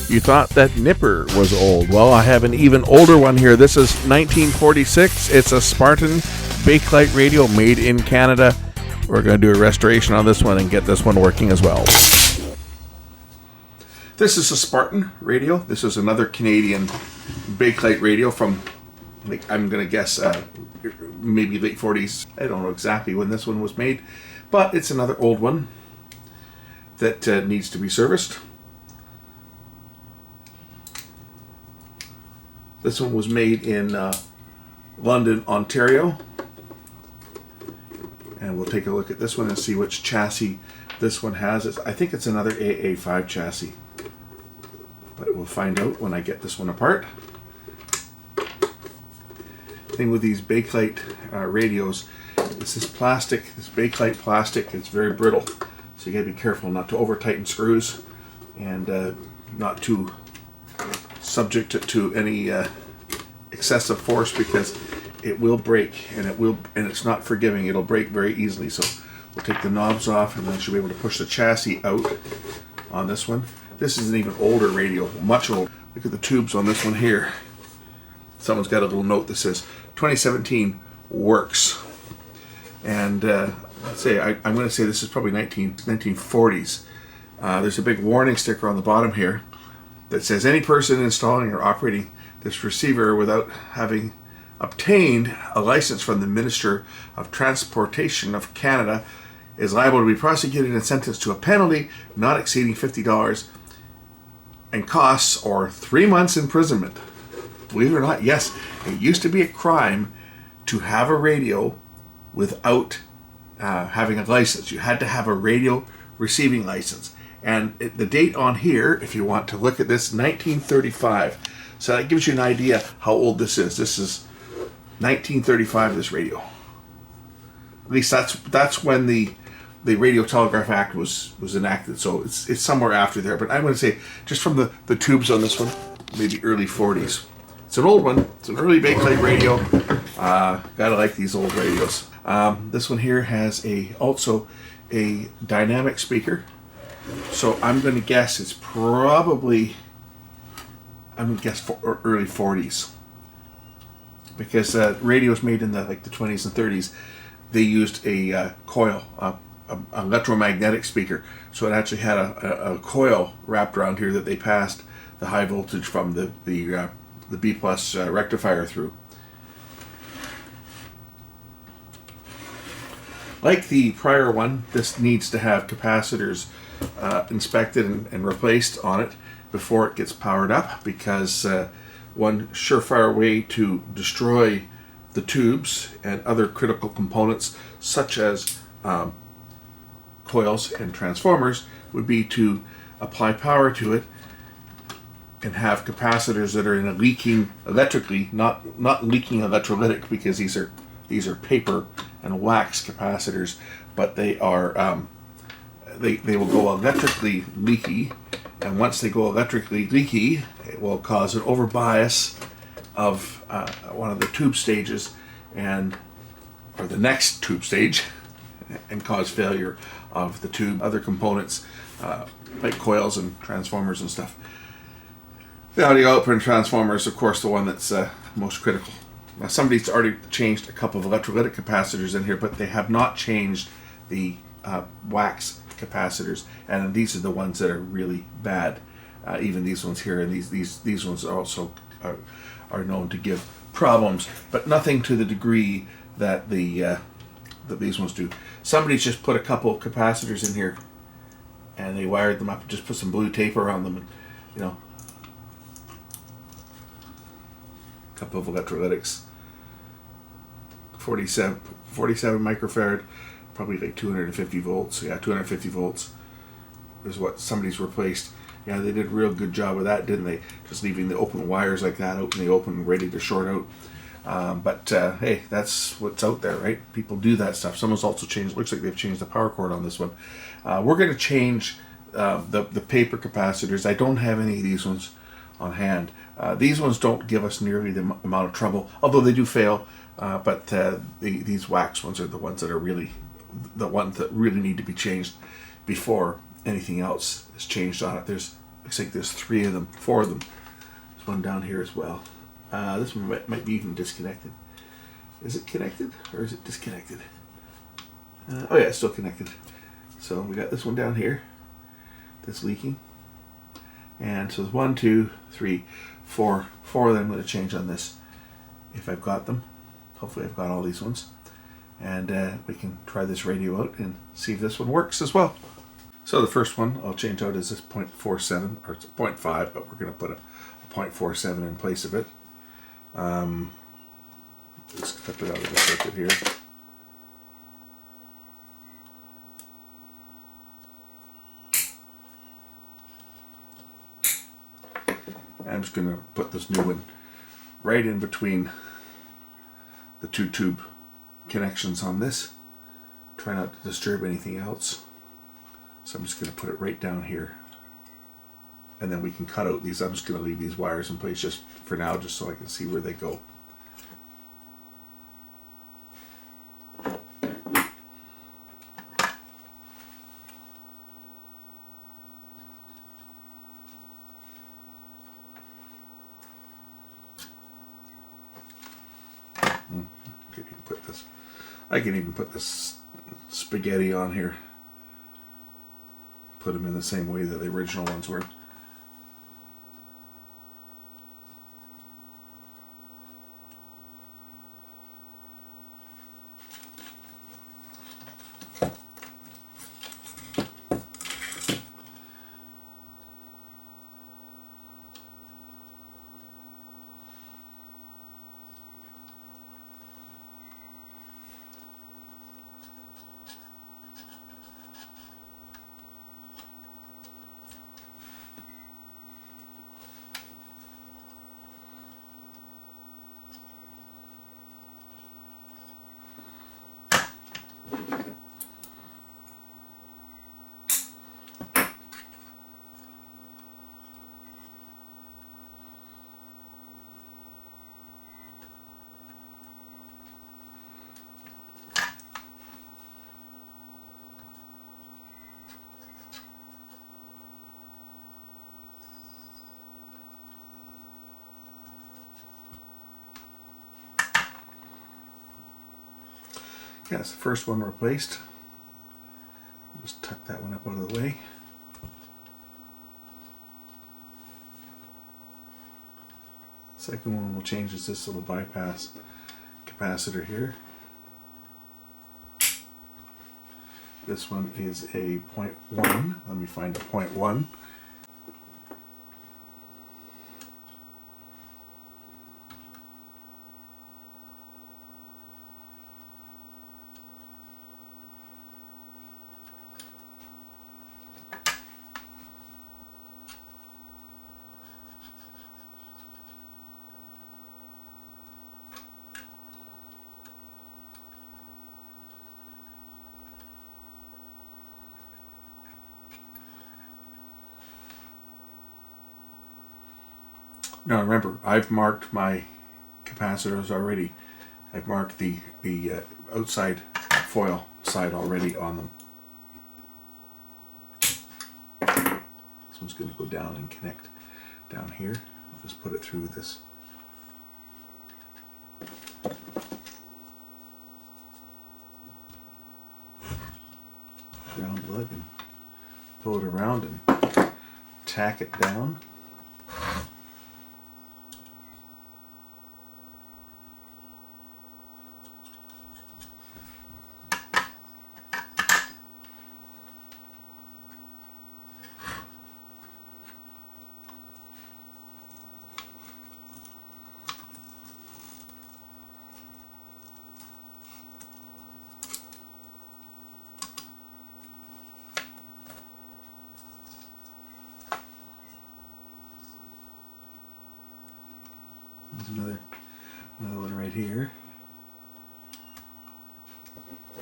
You thought that nipper was old. Well, I have an even older one here. This is 1946. It's a Spartan Bakelite radio made in Canada. We're going to do a restoration on this one and get this one working as well. This is a Spartan radio. This is another Canadian Bakelite radio from, I'm going to guess, maybe late 40s. I don't know exactly when this one was made, but it's another old one that needs to be serviced. This one was made in London, Ontario. And we'll take a look at this one and see which chassis this one has. I think it's another AA5 chassis. But we'll find out when I get this one apart. The thing with these Bakelite radios is this plastic, this Bakelite plastic, it's very brittle. So you gotta be careful not to over tighten screws and not to subject it to any excessive force, because it will break, and it's not forgiving. It'll break very easily. So we'll take the knobs off, and then she'll be able to push the chassis out on this one. This is an even older radio, much older. Look at the tubes on this one here. Someone's got a little note that says 2017 works, and I'm going to say this is probably 1940s. There's a big warning sticker on the bottom here that says any person installing or operating this receiver without having obtained a license from the Minister of Transportation of Canada is liable to be prosecuted and sentenced to a penalty not exceeding $50 and costs or 3 months imprisonment. Believe it or not, yes, it used to be a crime to have a radio without having a license. You had to have a radio receiving license. And the date on here, if you want to look at this, 1935. So that gives you an idea how old this is. This is 1935, this radio. At least that's when the Radio Telegraph Act was enacted. So it's somewhere after there. But I'm going to say, just from the tubes on this one, maybe early 40s. It's an old one. It's an early Bakelite radio. Gotta like these old radios. This one here has also a dynamic speaker. So I'm going to guess it's probably, early 40s. Because radios made in the 20s and 30s, they used a coil, an electromagnetic speaker. So it actually had a coil wrapped around here that they passed the high voltage from the B plus rectifier through. Like the prior one, this needs to have capacitors inspected and replaced on it before it gets powered up, because one surefire way to destroy the tubes and other critical components such as coils and transformers would be to apply power to it and have capacitors that are in a leaking electrically, not leaking electrolytic, because these are paper and wax capacitors, but they are they will go electrically leaky, and once they go electrically leaky, it will cause an overbias of one of the tube stages or the next tube stage, and cause failure of the tube, other components like coils and transformers and stuff. The audio output and transformer is, of course, the one that's most critical. Now, somebody's already changed a couple of electrolytic capacitors in here, but they have not changed the wax capacitors, and these are the ones that are really bad. Even these ones here, and these ones also are known to give problems, but nothing to the degree that that these ones do. Somebody's just put a couple of capacitors in here, and they wired them up and just put some blue tape around them, and a couple of electrolytics. 47 microfarad, probably like 250 volts. Yeah, 250 volts is what somebody's replaced. Yeah, they did a real good job with that, didn't they? Just leaving the open wires like that out in the open, ready to short out. But hey, that's what's out there, right? People do that stuff. Someone's also changed, looks like they've changed the power cord on this one. We're going to change the paper capacitors. I don't have any of these ones on hand. These ones don't give us nearly the amount of trouble, although they do fail. But these wax ones are the ones that are really need to be changed before anything else is changed on it. There's Looks like there's 3 of them, 4 of them. There's one down here as well. This one might be even disconnected. Is it connected or is it disconnected? Oh yeah, it's still connected. So we got this one down here that's leaking. And so there's 1, 2, 3, 4 of them I'm going to change on this if I've got them. Hopefully I've got all these ones. And we can try this radio out and see if this one works as well. So the first one I'll change out is this 0.47, or it's 0.5, but we're going to put a 0.47 in place of it. Just clip it out of the circuit here. I'm just going to put this new one right in between the 2 tube connections on this. Try not to disturb anything else. So I'm just going to put it right down here. And then we can cut out these. I'm just going to leave these wires in place just for now, just so I can see where they go. I can even put this spaghetti on here. Put them in the same way that the original ones were. Yeah, that's the first one replaced. Just tuck that one up out of the way. Second one we'll change is this little bypass capacitor here. This one is a 0.1. Let me find a 0.1. Now remember, I've marked my capacitors already. I've marked the outside foil side already on them. This one's going to go down and connect down here. I'll just put it through this. Ground plug and pull it around and tack it down. There's another one right here.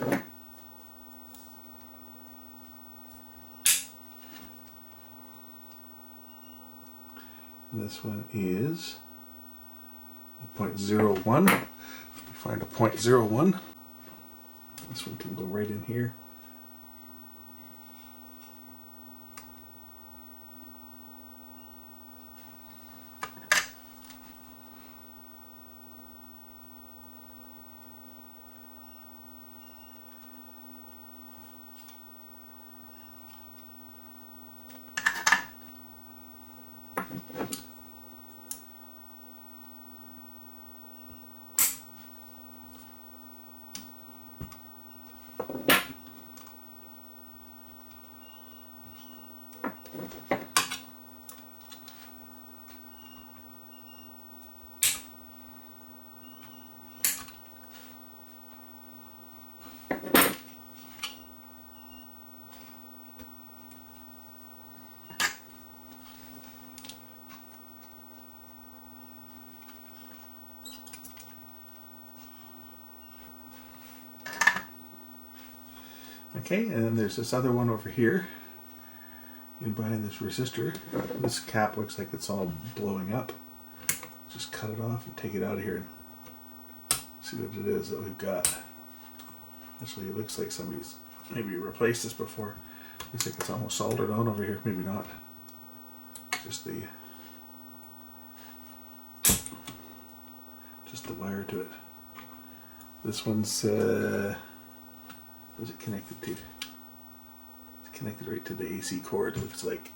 And this one is 0.01. Find a 0.01. This one can go right in here. Okay, and then there's this other one over here. In behind this resistor. This cap looks like it's all blowing up. Just cut it off and take it out of here and see what it is that we've got. Actually, it looks like somebody's maybe replaced this before. Looks like it's almost soldered on over here. Maybe not. Just the wire to it. This one's where's it connected to? It's connected right to the AC cord. It looks like.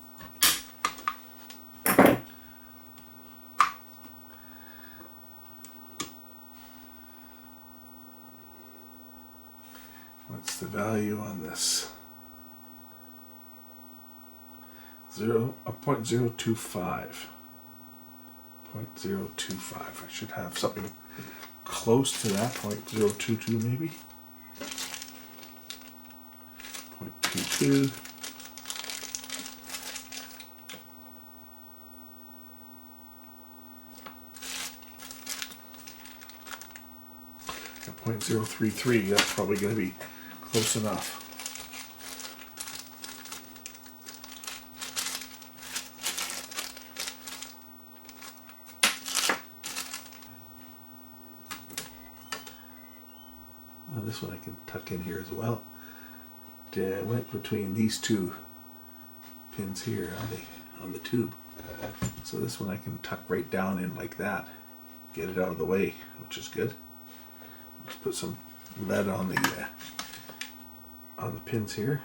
What's the value on this? 0.025. 0.025. I should have something close to that. 0.022 maybe. 0.22. At 0.033, that's probably going to be close enough. Now this one I can tuck in here as well. It went between these two pins here on the tube. So this one I can tuck right down in like that. Get it out of the way, which is good. Let's put some lead on the pins here.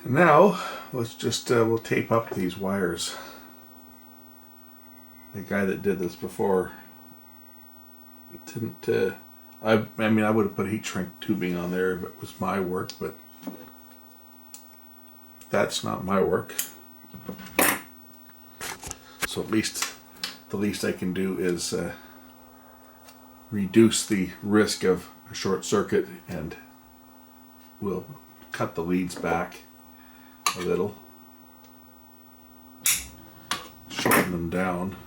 Now, let's just, we'll tape up these wires. The guy that did this before didn't, I mean, I would have put heat shrink tubing on there if it was my work, but that's not my work. So at least, the least I can do is reduce the risk of a short circuit, and we'll cut the leads back a little, shorten them down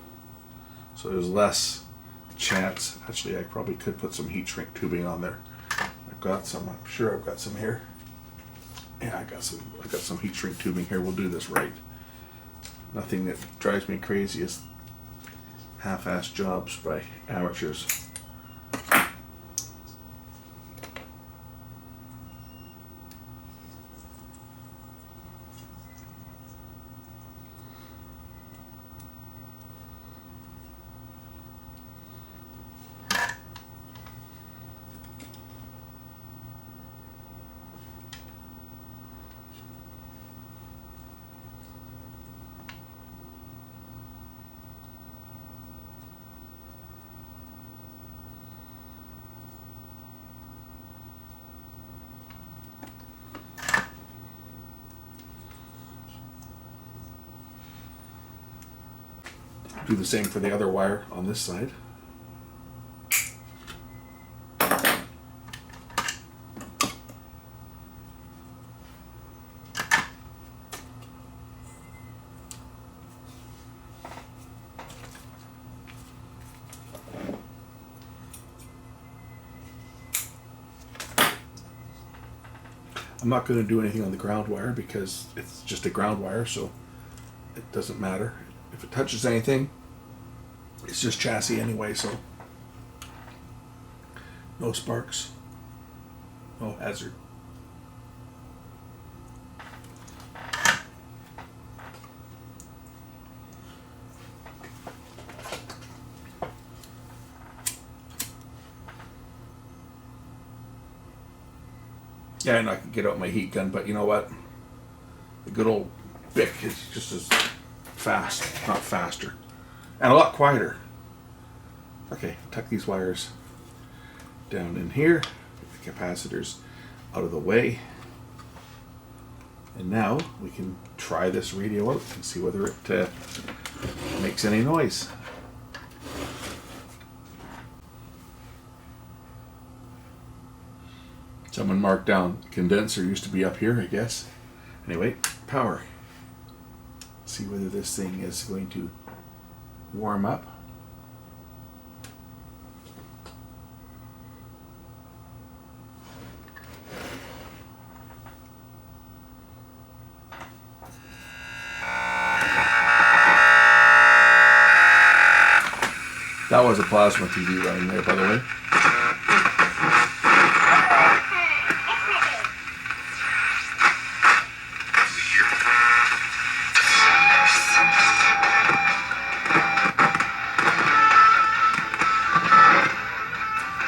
so there's less chance. Actually, I probably could put some heat shrink tubing on there. I've got some. I'm sure I've got some here. Yeah, I got some heat shrink tubing here. We'll do this right. Nothing that drives me crazy is half-assed jobs by amateurs. Do the same for the other wire on this side. I'm not going to do anything on the ground wire because it's just a ground wire, so it doesn't matter. If it touches anything, it's just chassis anyway, so no sparks, no hazard. Yeah, and I could get out my heat gun, but you know what? The good old Bic is just as fast, not faster, and a lot quieter. Okay, tuck these wires down in here, get the capacitors out of the way, and now we can try this radio out and see whether it makes any noise. Someone marked down condenser used to be up here, I guess. Anyway, power. See whether this thing is going to warm up. That was a plasma TV running there, by the way.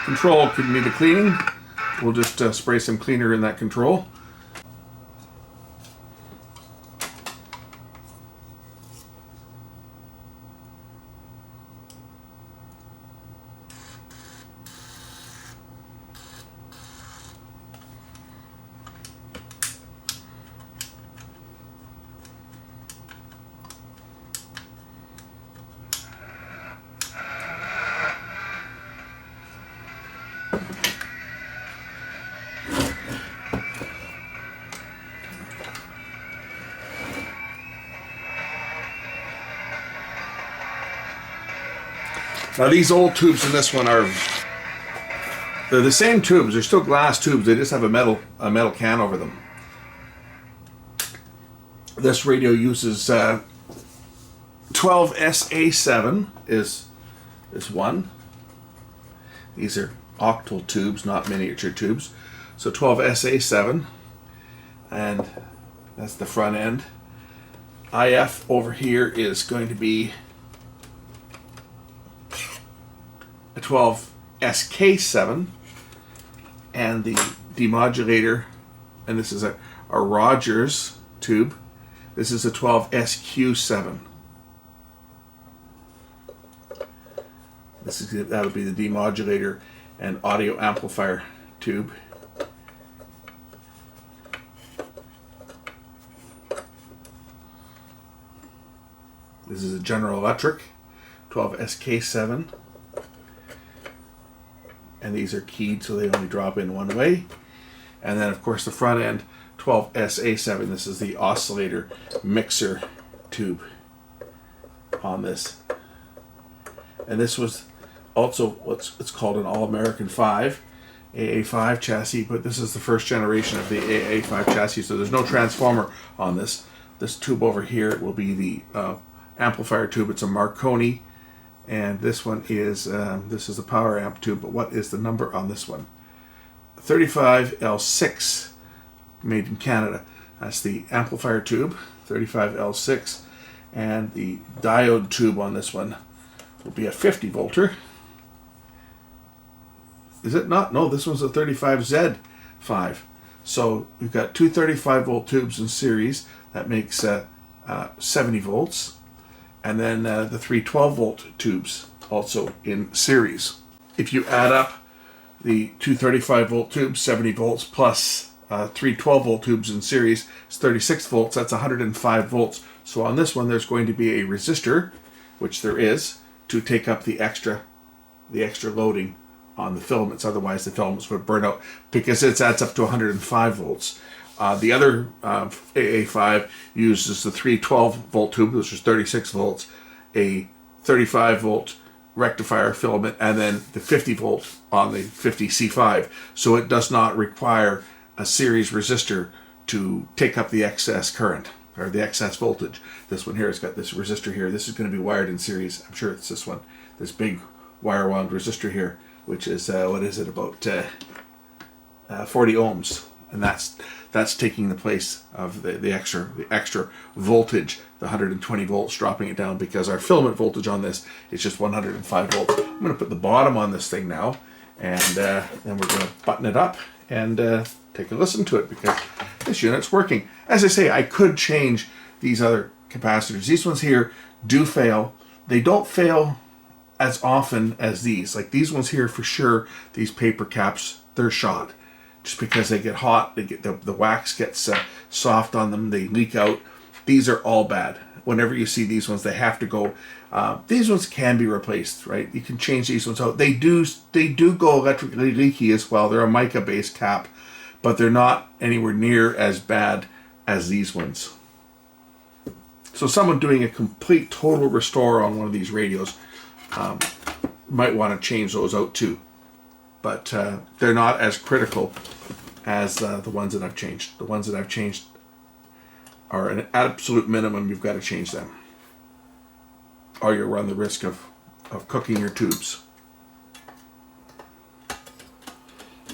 Control could need a cleaning. We'll just spray some cleaner in that control. Now these old tubes in this one they're the same tubes. They're still glass tubes. They just have a metal can over them. This radio uses 12SA7 is one. These are octal tubes, not miniature tubes. So 12SA7, and that's the front end. IF over here is going to be a 12SK7, and the demodulator, and this is a Rogers tube. This is a 12SQ7. That'll be the demodulator and audio amplifier tube. This is a General Electric 12SK7. And these are keyed, so they only drop in one way. And then, of course, the front end, 12SA7. This is the oscillator mixer tube on this. And this was also it's called an All-American 5, AA5 chassis, but this is the first generation of the AA5 chassis, so there's no transformer on this. This tube over here will be the amplifier tube. It's a Marconi. And this one is, this is the power amp tube, but what is the number on this one? 35L6, made in Canada. That's the amplifier tube, 35L6. And the diode tube on this one will be a 50 volter. Is it not? No, this one's a 35Z5. So we've got two 35 volt tubes in series. That makes 70 volts. And then the three 12 volt tubes also in series. If you add up the two 35 volt tubes, 70 volts, plus three 12 volt tubes in series, it's 36 volts. That's 105 volts. So on this one, there's going to be a resistor, which there is, to take up the extra loading on the filaments. Otherwise, the filaments would burn out because it adds up to 105 volts. The other AA5 uses the three 12 volt tubes, which is 36 volts, a 35 volt rectifier filament, and then the 50 volt on the 50C5. So it does not require a series resistor to take up the excess current. or the excess voltage. This one here has got this resistor here. This is going to be wired in series. I'm sure it's this one, this big wire wound resistor here, which is what is it, about 40 ohms, and that's taking the place of the extra voltage, the 120 volts, dropping it down, because our filament voltage on this is just 105 volts. I'm going to put the bottom on this thing now, and then we're going to button it up and take a listen to it, because this unit's working. As I say, I could change these other capacitors. These ones here do fail. They don't fail as often as these. Like these ones here, for sure, these paper caps, they're shot. Just because they get hot, they get the wax gets soft on them, they leak out. These are all bad. Whenever you see these ones, they have to go. These ones can be replaced, right? You can change these ones out. They do go electrically leaky as well. They're a mica-based cap, but they're not anywhere near as bad as these ones. So someone doing a complete total restore on one of these radios might want to change those out too. But they're not as critical as the ones that I've changed. The ones that I've changed are an absolute minimum. You've got to change them, or you'll run the risk of cooking your tubes.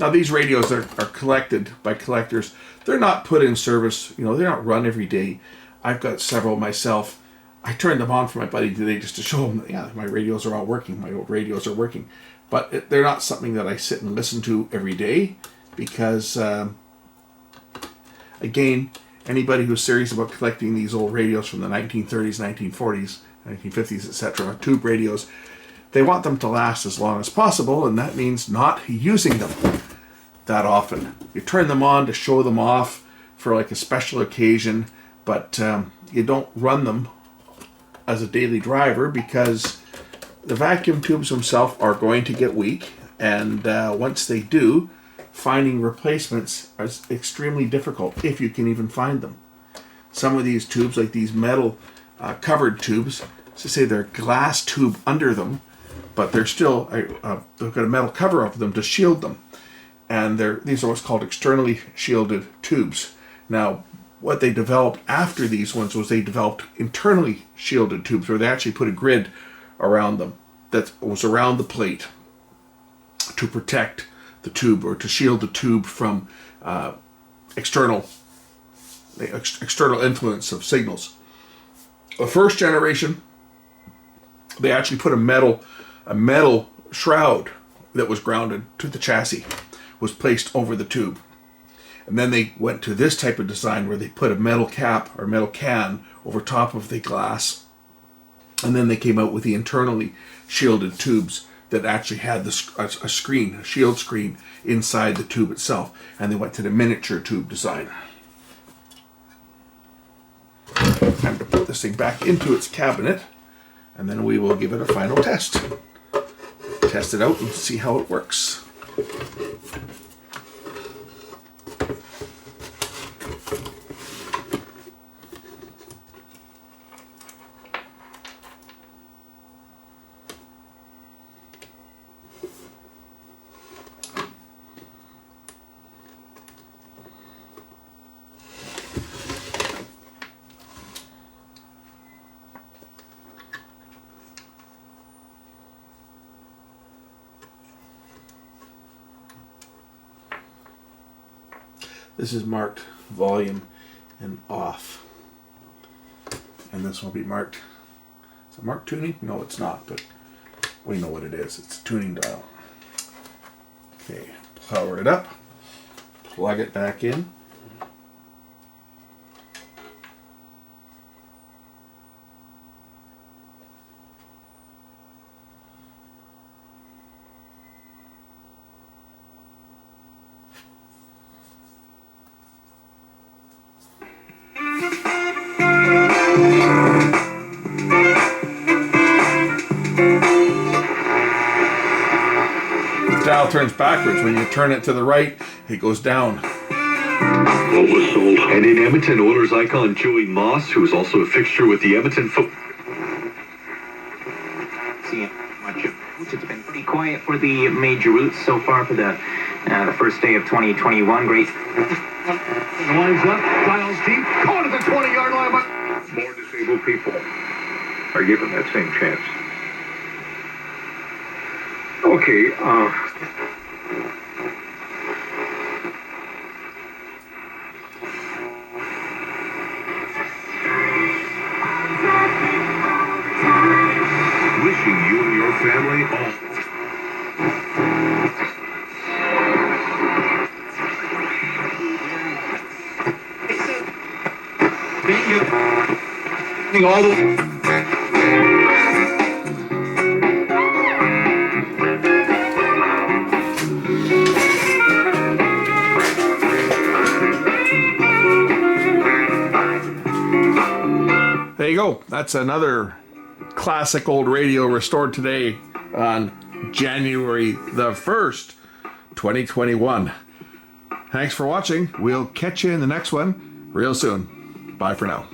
Now these radios are collected by collectors. They're not put in service. You know, they're not run every day. I've got several myself. I turned them on for my buddy today just to show him that, yeah, my radios are all working. My old radios are working. But they're not something that I sit and listen to every day, because, again, anybody who's serious about collecting these old radios from the 1930s, 1940s, 1950s, etc., tube radios, they want them to last as long as possible, and that means not using them that often. You turn them on to show them off for like a special occasion, but you don't run them as a daily driver, because the vacuum tubes themselves are going to get weak, and once they do, finding replacements is extremely difficult, if you can even find them. Some of these tubes, like these metal covered tubes, to say they're glass tube under them, but they're still they've got a metal cover over them to shield them, and these are what's called externally shielded tubes. Now, what they developed after these ones was they developed internally shielded tubes, where they actually put a grid around them that was around the plate to protect the tube, or to shield the tube from external influence of signals. The first generation, they actually put a metal shroud that was grounded to the chassis, was placed over the tube. And then they went to this type of design where they put a metal cap or metal can over top of the glass. And then they came out with the internally shielded tubes that actually had a screen, a shield screen inside the tube itself. And they went to the miniature tube design. Time to put this thing back into its cabinet, and then we will give it a final test. Test it out and see how it works. This is marked volume and off. And this will be marked, is it marked tuning? No, it's not, but we know what it is. It's a tuning dial. Okay, power it up, plug it back in. Dial turns backwards. When you turn it to the right, it goes down. What was sold? And in Edmonton, Oilers icon Joey Moss, who is also a fixture with the Edmonton It's been pretty quiet for the major routes so far for the The first day of 2021, great. Lines left, dials deep, caught at the 20-yard line, but more disabled people are given that same chance. Okay, wishing you and your family all. All the There you go. That's another classic old radio restored today on January the 1st, 2021. Thanks for watching. We'll catch you in the next one real soon. Bye for now.